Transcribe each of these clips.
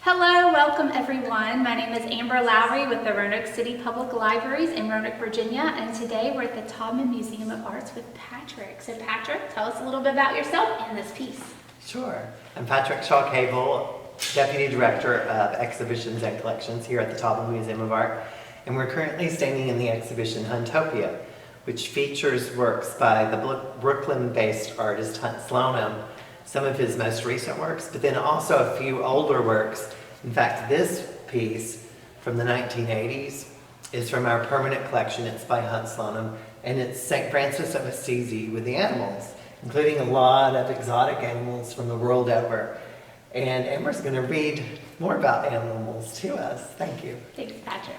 Hello, welcome everyone. My name is Amber Lowry with the Roanoke City Public Libraries in Roanoke, Virginia, and today we're at the Taubman Museum of Art with Patrick. So Patrick, tell us a little bit about yourself and this piece. Sure. I'm Patrick Shaw Cable, Deputy Director of Exhibitions and Collections here at the Taubman Museum of Art, and we're currently standing in the exhibition Huntopia, which features works by the Brooklyn-based artist Hunt Slonim, some of his most recent works, but then also a few older works. In fact, this piece from the 1980s is from our permanent collection. It's by Hunt Slonim, and it's St. Francis of Assisi with the animals, including a lot of exotic animals from the world over. And Amber's going to read more about animals to us. Thank you. Thanks, Patrick.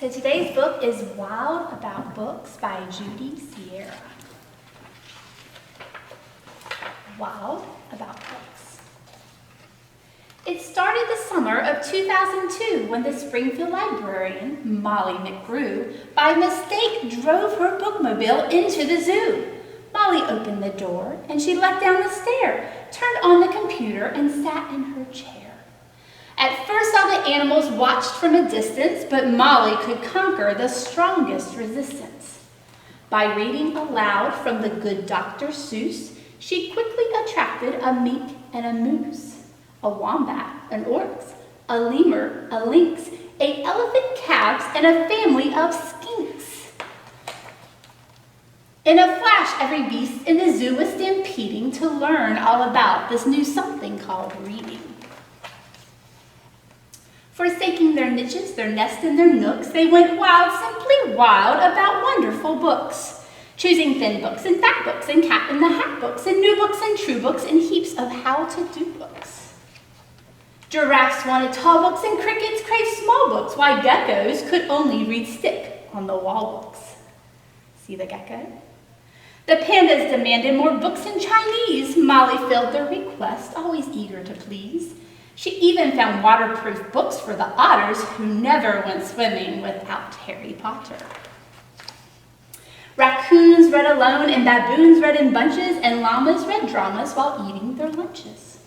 So today's book is Wild About Books by Judy Sierra. Wild About Books. It started the summer of 2002 when the Springfield librarian, Molly McGrew, by mistake drove her bookmobile into the zoo. Molly opened the door and she let down the stair, turned on the computer and sat in her chair. At first all the animals watched from a distance, but Molly could conquer the strongest resistance. By reading aloud from the good Dr. Seuss, she quickly attracted a mink and a moose, a wombat, an oryx, a lemur, a lynx, 8 elephant calves, and a family of skinks. In a flash, every beast in the zoo was stampeding to learn all about this new something called reading. Forsaking their niches, their nests, and their nooks, they went wild, simply wild, about wonderful books. Choosing thin books and fat books and Cat in the Hat books and new books and true books and heaps of how-to-do books. Giraffes wanted tall books and crickets craved small books, while geckos could only read stick on the wall books. See the gecko? The pandas demanded more books in Chinese. Molly filled their request, always eager to please. She even found waterproof books for the otters who never went swimming without Harry Potter. Raccoons read alone, and baboons read in bunches, and llamas read dramas while eating their lunches.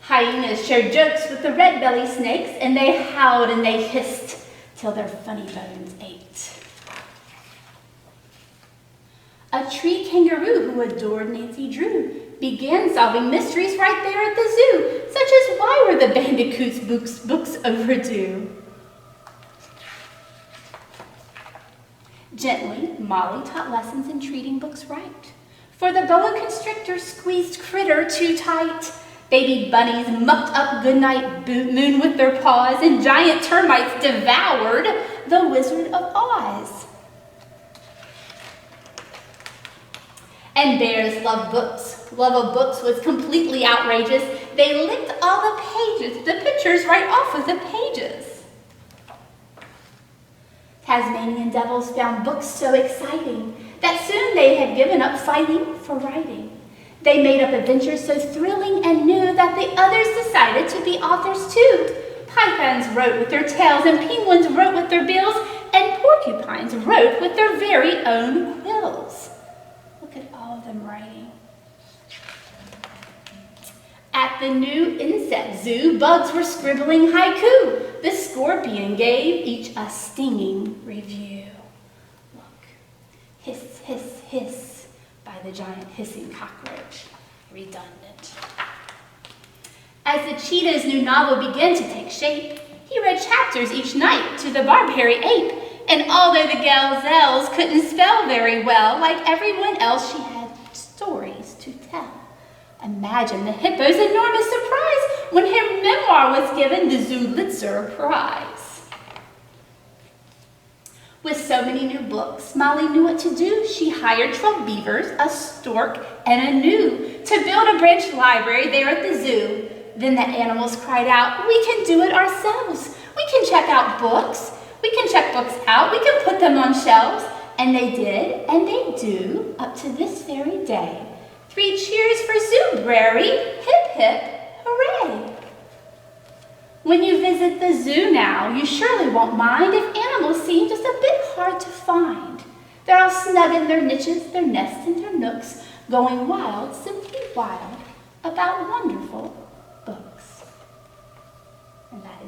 Hyenas shared jokes with the red-bellied snakes, and they howled and they hissed till their funny bones ached. A tree kangaroo who adored Nancy Drew began solving mysteries right there at the zoo, such as why were the bandicoots' books overdue? Gently, Molly taught lessons in treating books right. For the boa constrictor squeezed critter too tight. Baby bunnies mucked up goodnight moon with their paws, and giant termites devoured the Wizard of Oz. And bears loved books. Love of books was completely outrageous. They licked all the pages, the pictures right off of the pages. Tasmanian devils found books so exciting that soon they had given up fighting for writing. They made up adventures so thrilling and new that the others decided to be authors too. Pythons wrote with their tails, and penguins wrote with their bills, and porcupines wrote with their very own quills. Look at all of them writing. At the new insect zoo, bugs were scribbling haiku. The scorpion gave each a stinging review. Look, hiss, hiss, hiss, by the giant hissing cockroach, redundant. As the cheetah's new novel began to take shape, he read chapters each night to the Barbary ape, and although the gazelles couldn't spell very well, like everyone else, she had stories to tell. Imagine the hippo's enormous surprise when her memoir was given the Zulitzer Prize. With so many new books, Molly knew what to do. She hired 12 beavers, a stork, and a gnu to build a branch library there at the zoo. Then the animals cried out, "We can do it ourselves. We can check out books. We can check books out. We can put them on shelves." And they did, and they do, up to this very day. 3 cheers for Zoobrary, hip hip, hooray! When you visit the zoo now, you surely won't mind if animals seem just a bit hard to find. They're all snug in their niches, their nests, and their nooks, going wild, simply wild, about wonderful books.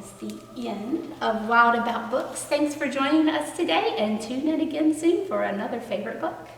is the end of Wild About Books. Thanks for joining us today, and tune in again soon for another favorite book.